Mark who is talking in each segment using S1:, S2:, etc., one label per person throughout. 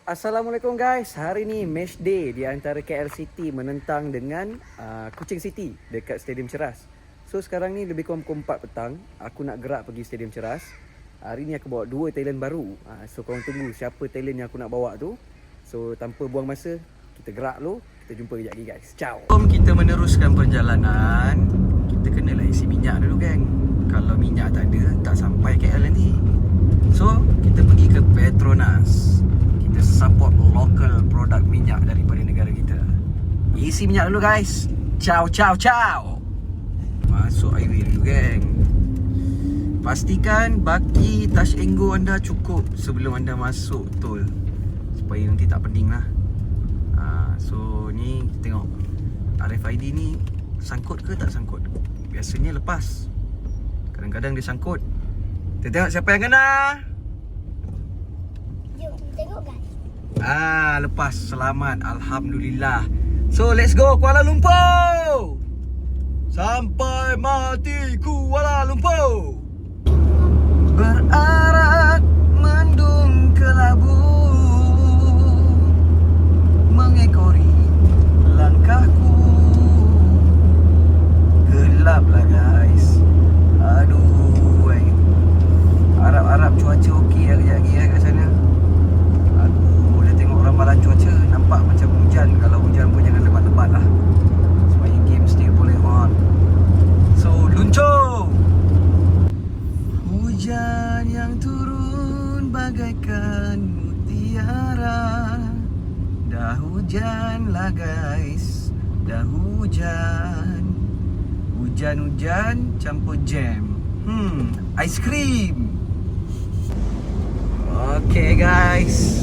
S1: Assalamualaikum guys. Hari ni match day di antara KL City menentang dengan Kuching City dekat Stadium Ceras. So sekarang ni lebih kurang pukul 4 petang. Aku nak gerak pergi Stadium Ceras. Hari ni aku bawa 2 talent baru. So korang tunggu siapa talent yang aku nak bawa tu. So tanpa buang masa, kita gerak dulu. Kita jumpa kejap lagi guys. Ciao. Jom kita meneruskan perjalanan. Kita kenalah isi minyak dulu geng. Kalau minyak tak ada, tak sampai KL nanti. So kita pergi ke Petronas. Kita support local produk minyak daripada negara kita. Isi minyak dulu guys. Ciao ciao ciao. Masuk highway dulu geng. Pastikan baki touch and go anda cukup sebelum anda masuk tol, supaya nanti tak pening lah. So ni tengok RFID ni sangkut ke tak sangkut. Biasanya lepas, kadang-kadang dia sangkut. Kita tengok siapa yang kena.
S2: Jom tengok guys.
S1: Lepas, selamat, alhamdulillah. So let's go Kuala Lumpur. Sampai mati Kuala Lumpur. Berarak mendung kelabu, mengekori langkahku. Gelap lah guys. Aduh, harap-harap cuaca okey lah kejap lagi kat sana. Aku dah tengok ramalan cuaca, nampak macam hujan. Kalau hujan pun jangan lebat-lebat lah, supaya game still boleh on. So luncur. Hujan yang turun bagaikan mutiara. Dah hujan lah guys, dah hujan. Hujan-hujan campur jam. Ice cream. Okay guys,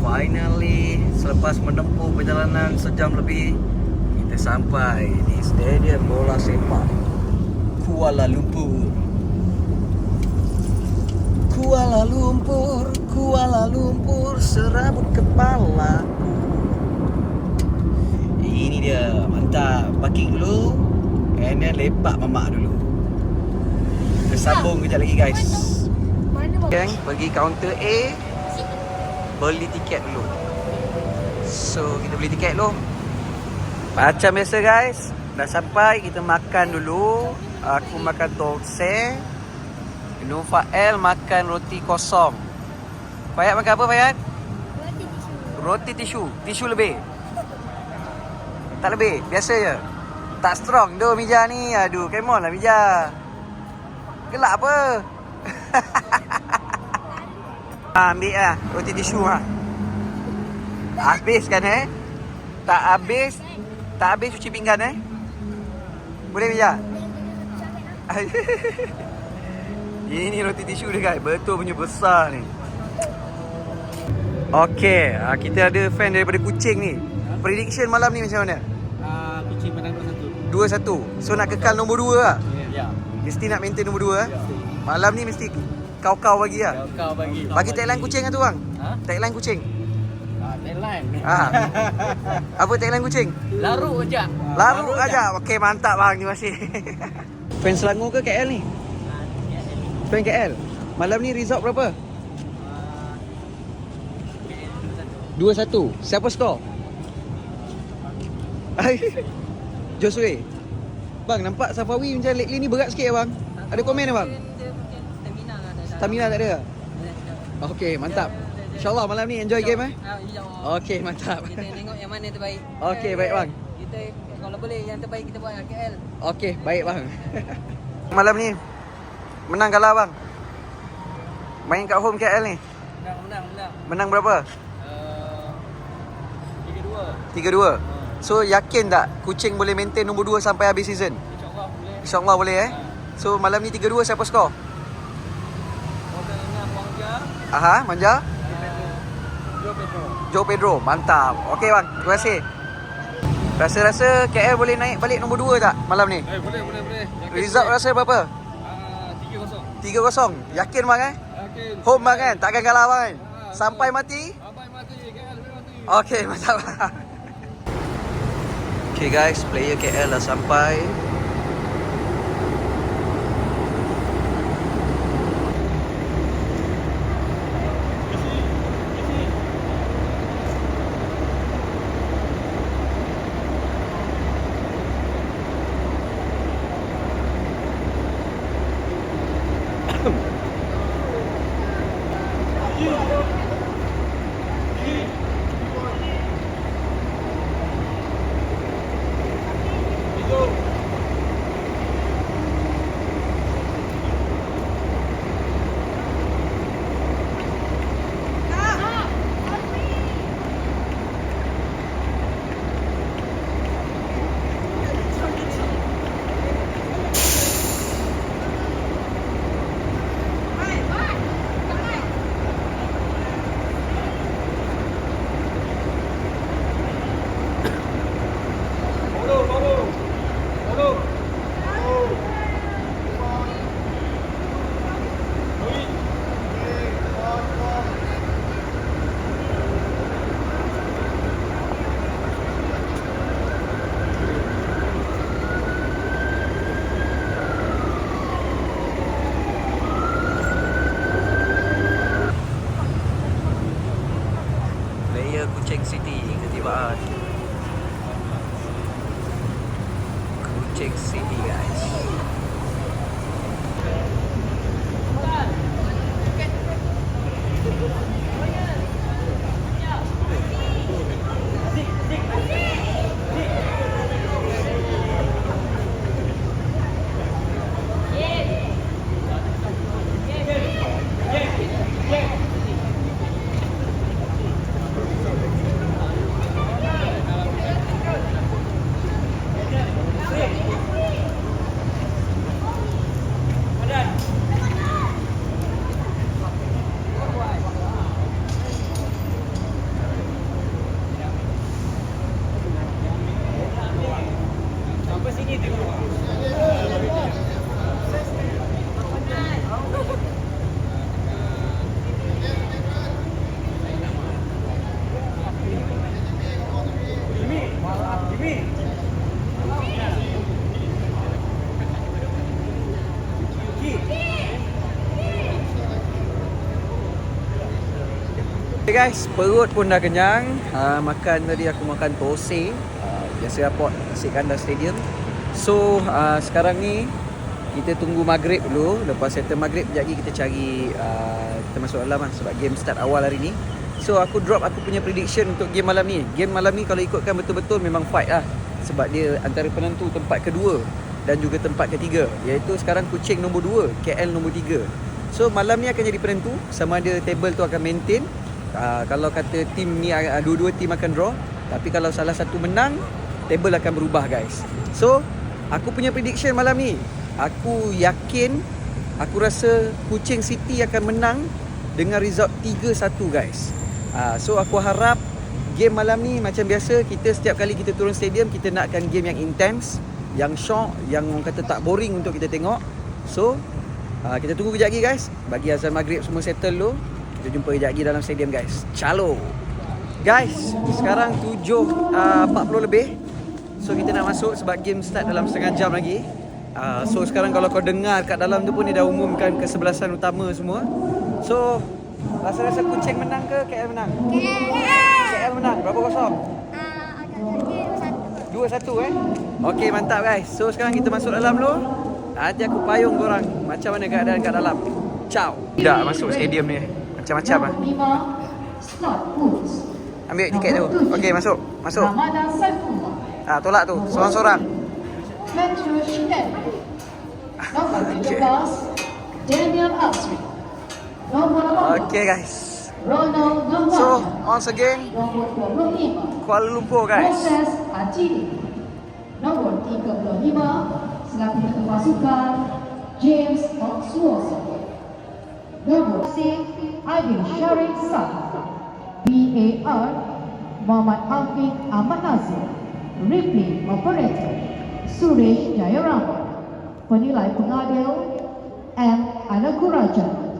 S1: finally selepas menempuh perjalanan sejam lebih, kita sampai di Stadium Bola Sepak Kuala Lumpur. Kuala Lumpur, Kuala Lumpur, serabut kepalaku. Ini dia, mantap. Parking dulu, and then lepak mamak dulu. Kita sambung kejap lagi guys. Geng, pergi kaunter A, beli tiket dulu. So kita beli tiket dulu. Macam biasa guys, dah sampai, kita makan dulu. Aku makan tokse, Nur Fael makan roti kosong. Fayat makan apa Fayat? Roti tisu. Tisu lebih? Tak lebih? Biasa je? Tak strong tu Mija ni. Aduh, come on lah Mija. Gelak apa? Ambil lah roti tisu lah. Habis kan Tak habis. Tak habis cuci pinggan Boleh Mija? Ini roti tisu dia guys. Betul punya besar ni. Okay, kita ada fan daripada Kuching ni. Prediction malam ni macam mana?
S3: Kuching menang
S1: 2-1.
S3: 2-1.
S1: So nak kekal nombor 2 lah.
S3: Ya.
S1: Mesti nak maintain nombor 2 Malam ni mesti kau bagi lah.
S3: Kau bagi.
S1: Bagi tagline Kuching lah tu bang. Tagline Kuching.
S3: Tagline.
S1: Apa tagline Kuching?
S3: Larut aja.
S1: Larut aja. Okey, mantap bang. Terima kasih. Fan Selangor ke KL ni? Fan KL. Malam ni result berapa? 2-1. Siapa skor? Josue. Bang, nampak Safawi macam lately ni berat sikit bang. Ada komen bang? Stamina tak ada? Okey, mantap. InsyaAllah malam ni enjoy game Okey, mantap.
S4: Kita tengok yang mana terbaik.
S1: Okey, baik bang.
S4: Kita kalau boleh yang terbaik kita buat KL.
S1: Okey, baik bang. Malam ni menang kalah bang? Main kat home KL ni.
S4: Menang.
S1: Menang berapa?
S4: 3-2.
S1: 3-2. So yakin tak Kuching boleh maintain nombor 2 sampai habis season?
S4: InsyaAllah boleh.
S1: InsyaAllah boleh So malam ni 3-2, siapa skor? Manja? Joe Pedro. Mantap. Okey bang, terima kasih. Rasa-rasa KL boleh naik balik nombor 2 tak malam ni?
S3: Boleh.
S1: Result rasa berapa?
S3: 3-0.
S1: 3-0. Yakin bang
S3: Yakin.
S1: Home bang kan? Takkan kalah bang kan? Sampai mati?
S3: Sampai mati. KL mati.
S1: Okey, mantap. Okay guys, player KL dah sampai. Player Kuching City ketibaan. Kuching City guys. Okay guys, perut pun dah kenyang. Makan tadi aku makan thosai, biasa airport nasi kandar stadium. So sekarang ni kita tunggu maghrib dulu. Lepas settle maghrib sekejap lagi kita cari kita masuk dalam lah sebab game start awal hari ni. So aku drop aku punya prediction untuk game malam ni. Game malam ni kalau ikutkan betul-betul memang fight lah, sebab dia antara penentu tempat kedua dan juga tempat ketiga, iaitu sekarang Kuching nombor 2, KL nombor 3. So malam ni akan jadi penentu sama ada table tu akan maintain. Kalau kata tim ni dua-dua tim akan draw, tapi kalau salah satu menang, table akan berubah guys. So aku punya prediction malam ni, aku yakin, aku rasa Kuching City akan menang dengan result 3-1 guys. So aku harap game malam ni macam biasa, kita setiap kali kita turun stadium, kita nakkan game yang intense, yang shock, yang orang kata tak boring untuk kita tengok. So kita tunggu kejap lagi guys, bagi azan maghrib semua settle dulu. Kita jumpa kejap lagi dalam stadium guys. Calo guys, sekarang 7.40 lebih. So kita nak masuk sebab game start dalam setengah jam lagi. So sekarang kalau kau dengar kat dalam tu pun dia dah umumkan kesebelasan utama semua. So rasa-rasa Kuching menang ke KL menang? KL menang. Berapa kosong? 2-1 Okey, mantap guys. So sekarang kita masuk dalam dulu. Nanti aku payung korang macam mana keadaan kat dalam. Ciao. Dah masuk stadium ni. Macam-macam lah. Ambil tiket tu. Okey, masuk. Masuk. Tolak tu. Sorang-sorang. Okay guys. So once again, Kuala Lumpur guys.
S2: Nomor 35 selaku ketua pasukan James Oxwoso. Nomor C Aidil Syarif Sah. VAR Muhammad Hafiz Ahmad Nazir. Replay Operator Suresh Jayarama. Penilai pengadil M. Anaguraja.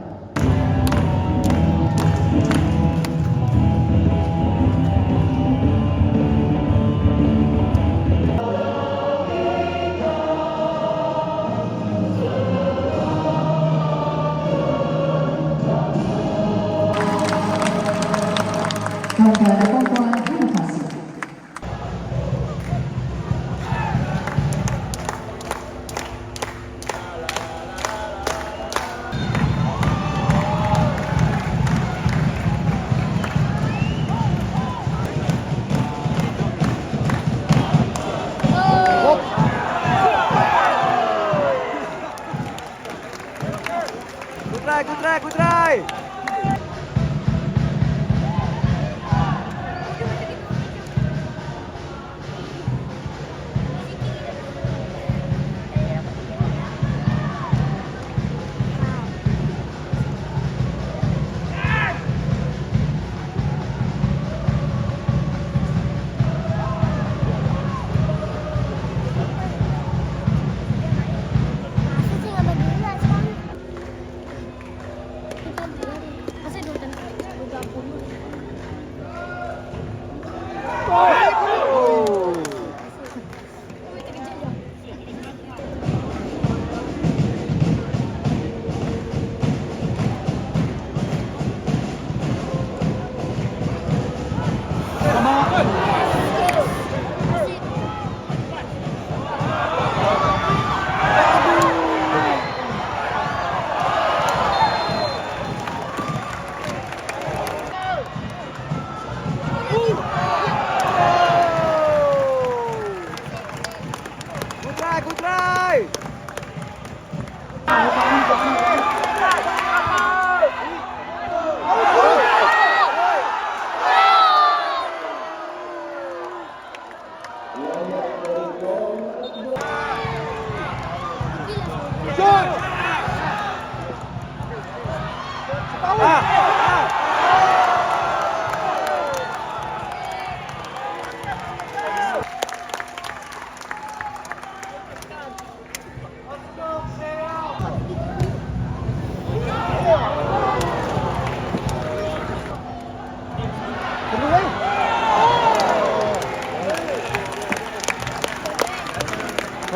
S2: Kepada perempuan, terima kasih.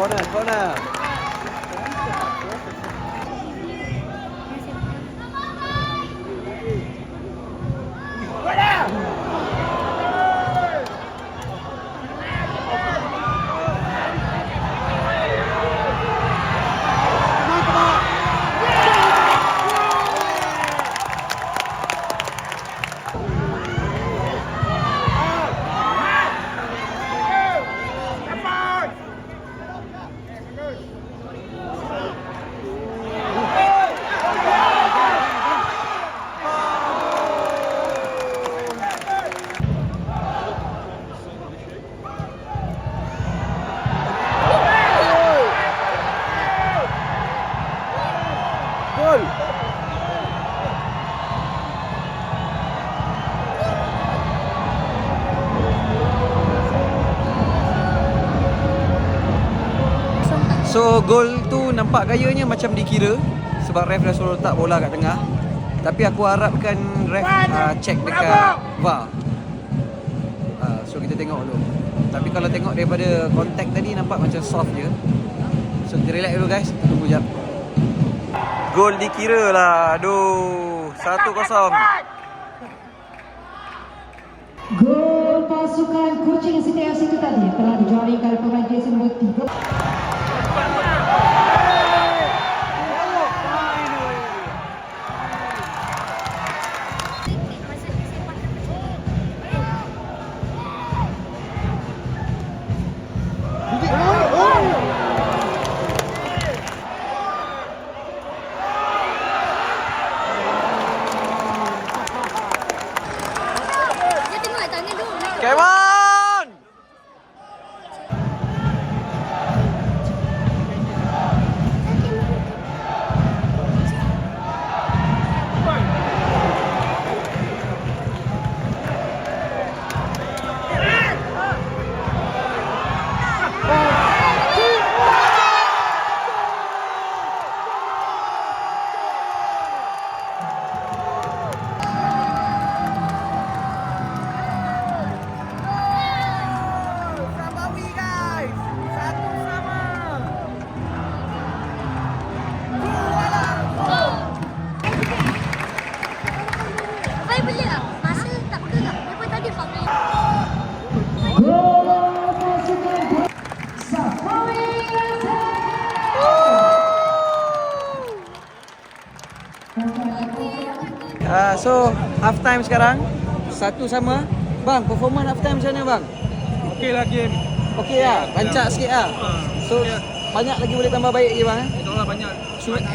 S1: corner. Gol. So gol tu nampak gayanya macam dikira sebab ref dah suruh letak bola kat tengah. Tapi aku harapkan ref check dekat VAR. So kita tengok dulu. Tapi kalau tengok daripada kontak tadi nampak macam soft je. So kita relax dulu guys, kita tunggu jap. Gol dikira lah. Aduh, 1-0.
S2: Gol pasukan Kuching City FC itu tadi telah dijaringkan pemain jersey nombor 3.
S5: Dia tengok tangan dulu.
S1: Come on!
S5: Baik beli tak? Masa tak bergerak. Daripada tadi Fahmi.
S2: Gol pasukan Safari
S1: So half time sekarang 1-1. Bang, performance half time macam mana bang?
S3: Okey lah game.
S1: Okey lah, rancak sikit lah. So banyak lagi boleh tambah baik lagi bang eh?
S3: Itulah banyak.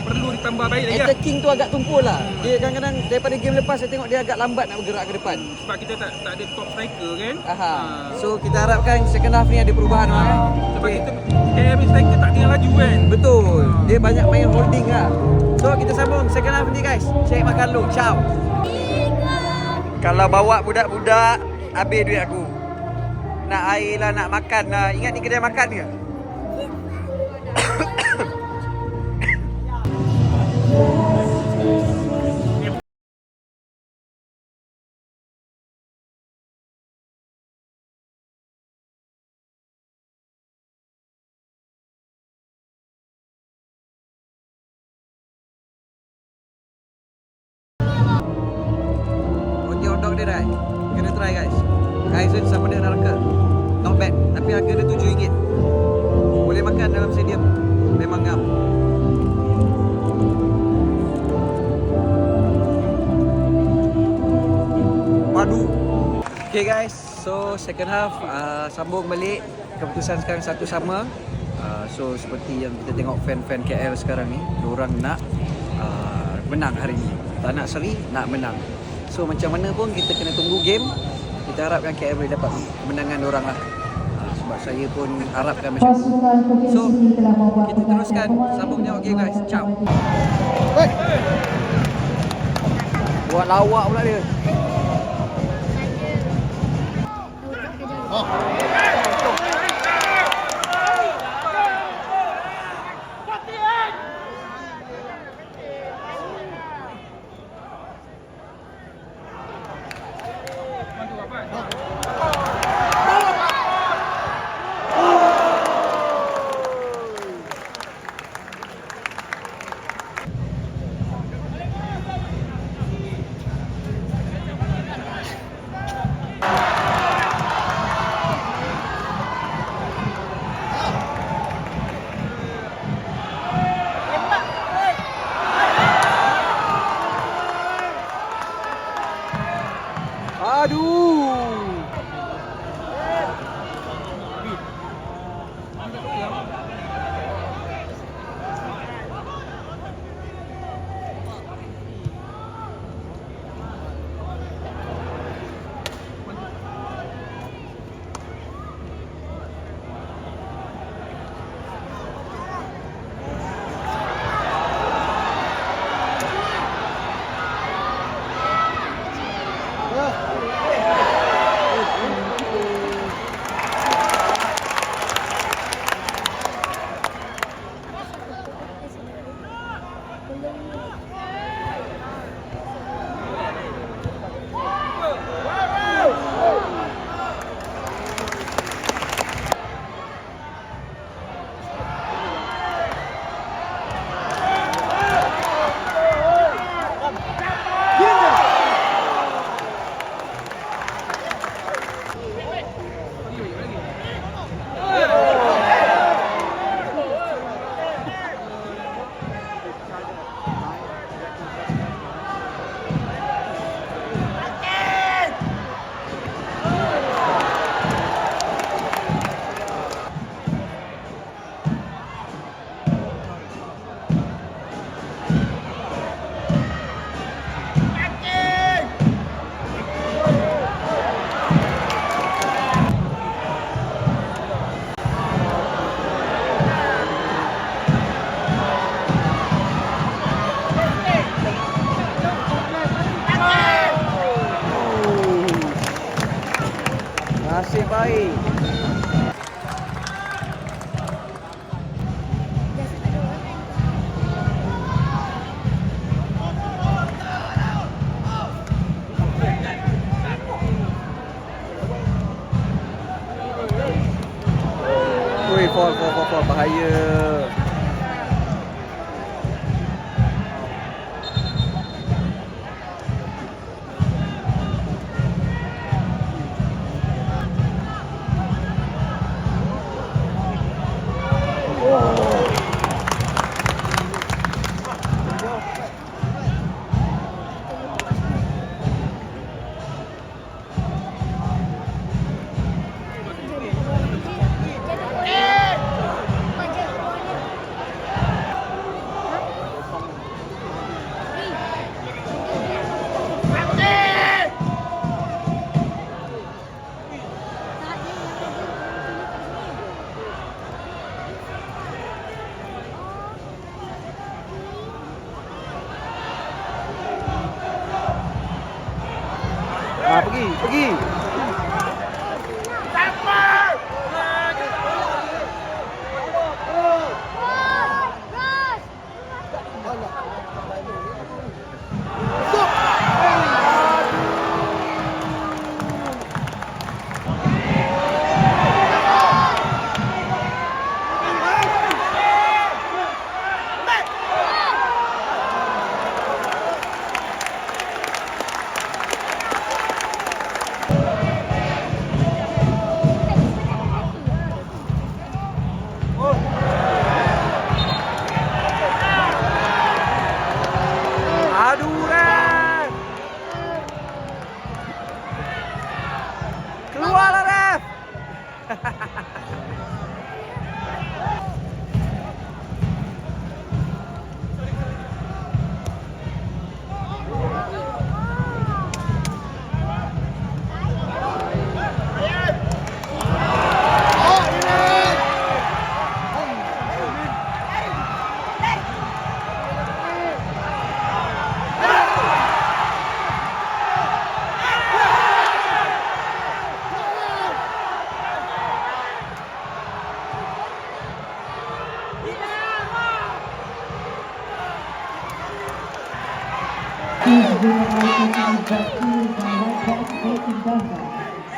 S3: Perlu ditambah baik lagi lah.
S1: Attacking tu agak tumpul lah. Dia kadang-kadang daripada game lepas saya tengok dia agak lambat nak bergerak ke depan.
S3: Sebab kita tak ada top striker kan.
S1: Aha. So kita harapkan second half ni ada perubahan bang eh?
S3: Sebab kita KM striker tak tinggal laju kan.
S1: Betul. Dia banyak main holding lah. So kita sambung second half ni guys. Cek makan lu. Ciao. Kalau bawa budak-budak, habis duit aku. Nak air lah, nak makan lah. Ingat ni kedai makan ke? Roti hotdog dia dah. Kena try guys. Kaizen sama dia Neraka. Not bad. Tapi harga dia RM7. Boleh makan dalam stadium. Memang ngam. Padu. Okay guys. So second half sambung balik. Keputusan sekarang 1-1. So seperti yang kita tengok fan-fan KL sekarang ni, diorang nak menang hari ni. Tak nak seri, nak menang. So macam mana pun kita kena tunggu game. Kita harapkan KL boleh dapat kemenangan diorang lah. Sebab saya pun harapkan macam tu.
S2: pasukan Kuching
S1: So,
S2: City telah membuat
S1: kita teruskan sambung tengok game guys. Ciao. Buat lawak pula dia. Aduh. Nasib baik. Ui, fall, bahaya. Pergi. Aduh, ref. Keluarlah, ref.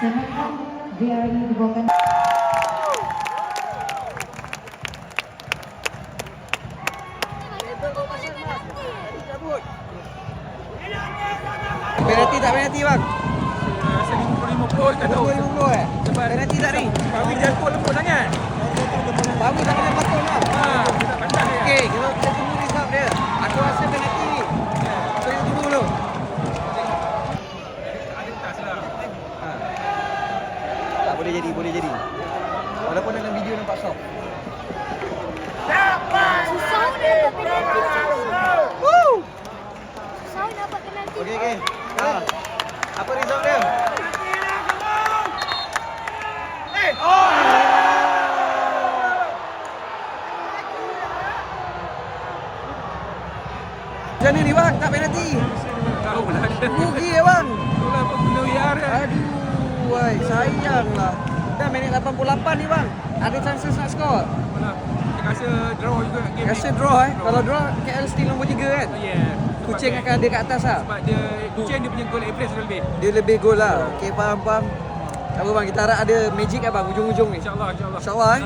S2: Silakan biar ini dibawakan.
S1: Penalti tak penalti, bang?
S3: Rasa 50-50 tak tahu.
S1: 50 eh? Penalti tak ni?
S3: Kami jatuh lembut sangat.
S1: Kami tak kena patut lah.
S3: Kita tak pandai ya.
S1: Okey, kita tunggu result dia. Aku rasa penalti ni. Kita tunggu dulu.
S3: Ada tas lah.
S1: jadi. Walaupun dalam video nampak soft.
S5: Susah nak dapat penalti macam ni. Susah nak dapat penalti.
S1: Okey. Apa result dia? Macam ni bang, tak penalti.
S3: Tahu lah.
S1: Rugi ya bang.
S3: Itulah apa guna VR kan.
S1: Aduh, wai, sayanglah. Dah minit 88 ni bang. Ada chances nak score.
S3: Alah, saya rasa draw juga game
S1: Rasa
S3: ni.
S1: draw Kalau draw KL still nombor 3 kan.
S3: Yeah.
S1: Kucing akan ada kat atas lah.
S3: Sebab Kucing dia punya goal average lebih.
S1: Dia lebih gol lah. Okey, faham. Tak apa bang, kita harap ada magic lah bang hujung-hujung ni.
S3: InsyaAllah.
S1: InsyaAllah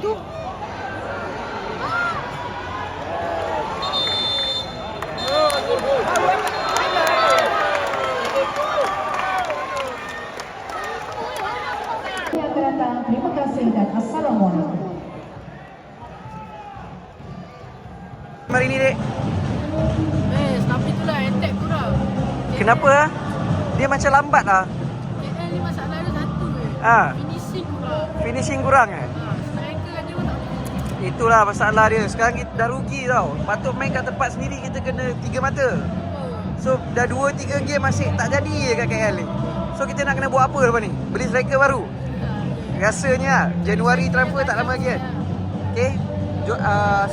S1: tu.
S2: Yang akan datang, terima kasih dan Assalamualaikum.
S1: Hari ni dek.
S4: Tapi itulah attack kurang.
S1: Kenapa ah? Dia macam lambat lah.
S4: KL ni masalah dia satu finishing kurang.
S1: Finishing kurang
S4: Striker kan dia pun tak boleh.
S1: Itulah masalah dia. Sekarang kita dah rugi tau. Patut main kat tempat sendiri, kita kena 3 mata. So dah 2-3 game masih tak jadi je kat KL ni. So kita nak kena buat apa lepas ni? Beli striker baru? Rasanya Januari transfer tak lama lagi kan. Okay,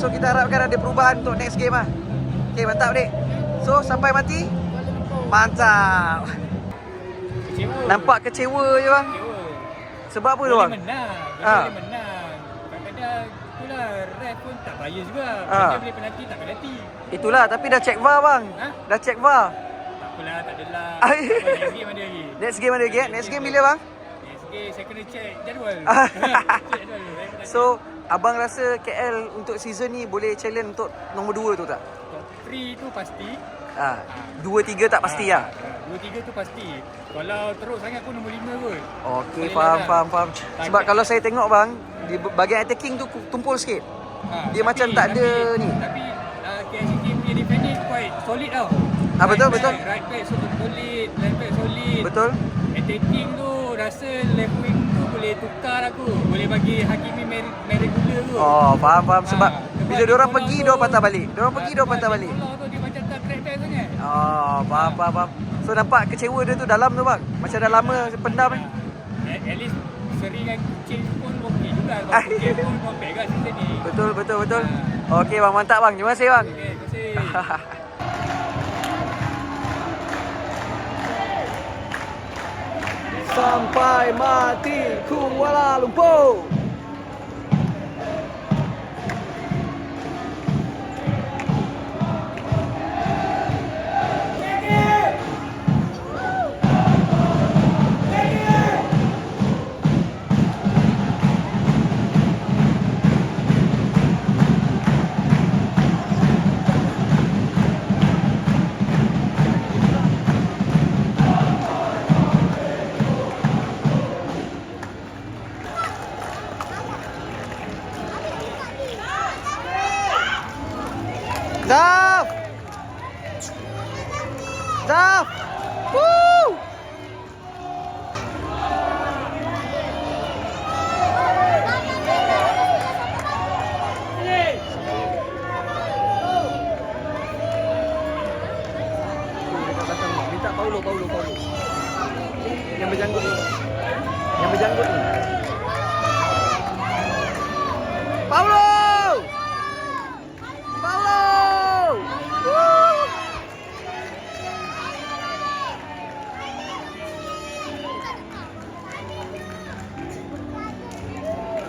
S1: so kita harapkan ada perubahan untuk next game lah. Okay, mantap dek. So sampai mati? Mantap. Nampak kecewa je bang. Sebab apa tu bang?
S3: Menang.
S1: Ah.
S3: Boleh menang. Kadang-kadang itulah ref pun tak bias juga.
S1: Ah.
S3: Dia boleh penalti tak penalti.
S1: Itulah, tapi dah check VAR bang. Dah check VAR.
S3: Tak apalah, tak adalah.
S1: Ai.
S3: Next game ada lagi.
S1: Next game ada lagi. Next game bila bang?
S3: Next game saya kena check jadual. Check jadual. Saya kena
S1: So abang rasa KL untuk season ni boleh challenge untuk nombor 2 tu tak?
S3: top 3 tu pasti.
S1: 2-3 tak pasti lah.
S3: 2-3 tu pasti. Kalau teruk sangat pun nombor 5 kot.
S1: Okey,
S3: Boleh
S1: faham.
S3: lah.
S1: Sebab kalau saya tengok bang, di bahagian attacking tu tumpul sikit. Dia macam tak ada ni.
S3: Tapi KLCT punya defending quite solid tau.
S1: Betul.
S3: Right back solid, left back solid.
S1: Betul?
S3: Attacking tu rasa left wing tu boleh tukar aku. Boleh bagi Hakimi regular tu.
S1: Oh, faham. Sebab bila diorang
S3: Nicolau
S1: pergi,
S3: tu-
S1: diorang patah balik. Diorang pergi, diorang patah balik.
S3: Nicolau tu dia macam tak track back sangat.
S1: Oh, faham. So nampak kecewa dia tu dalam tu bang. Macam dah lama pendam ni.
S3: At least seringan Kucing pun okey juga. Sebab Kucing pun compact kat season ni.
S1: Betul. Okey bang, mantap bang. Terima kasih bang.
S3: Okay, terima kasih.
S1: Sampai mati Kuala Lumpur. Zaf! Zaf! Woo! Minta Paulo. Yang berjanggut ni. Paulo! Woo!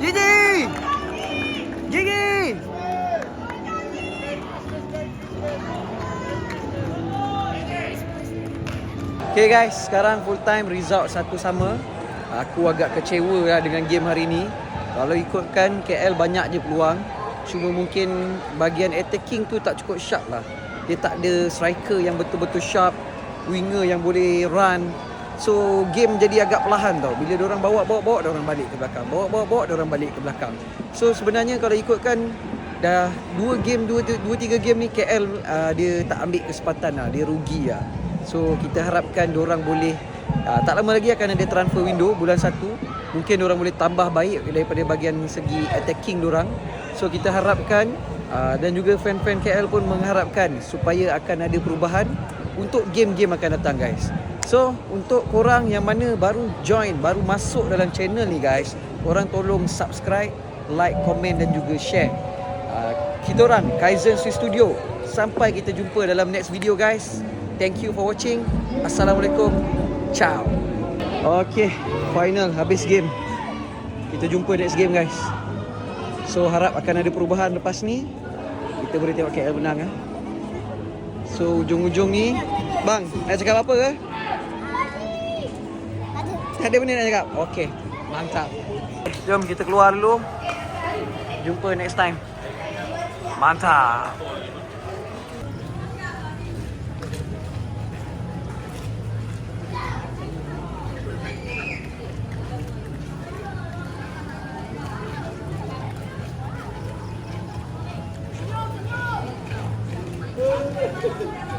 S1: Gigi! Okay guys, sekarang full time result satu sama. Aku agak kecewa lah dengan game hari ni. Kalau ikutkan KL banyak je peluang, cuma mungkin bahagian attacking tu tak cukup sharp lah. Dia tak ada striker yang betul-betul sharp, winger yang boleh run. So game jadi agak perlahan tau. Bila diorang bawa, diorang balik ke belakang. Bawa, diorang balik ke belakang. So sebenarnya kalau ikutkan dah 2-3 game ni KL dia tak ambil kesempatan lah. Dia rugi lah. So kita harapkan diorang boleh tak lama lagi akan ada transfer window bulan 1. Mungkin diorang boleh tambah baik daripada bahagian segi attacking diorang. So kita harapkan dan juga fan-fan KL pun mengharapkan supaya akan ada perubahan untuk game-game akan datang guys. So untuk korang yang mana baru join, baru masuk dalam channel ni guys, korang tolong subscribe, like, komen dan juga share. Kita orang Kaizen Swiss Studio. Sampai kita jumpa dalam next video guys. Thank you for watching. Assalamualaikum. Ciao. Okay, final habis game. Kita jumpa next game guys. So harap akan ada perubahan lepas ni. Kita boleh tengok KL menang . So ujung-ujung ni, bang, nak cakap apa ke? Ada benda nak cakap? Okay, mantap. Jom kita keluar dulu. Jumpa next time. Mantap. Thank you.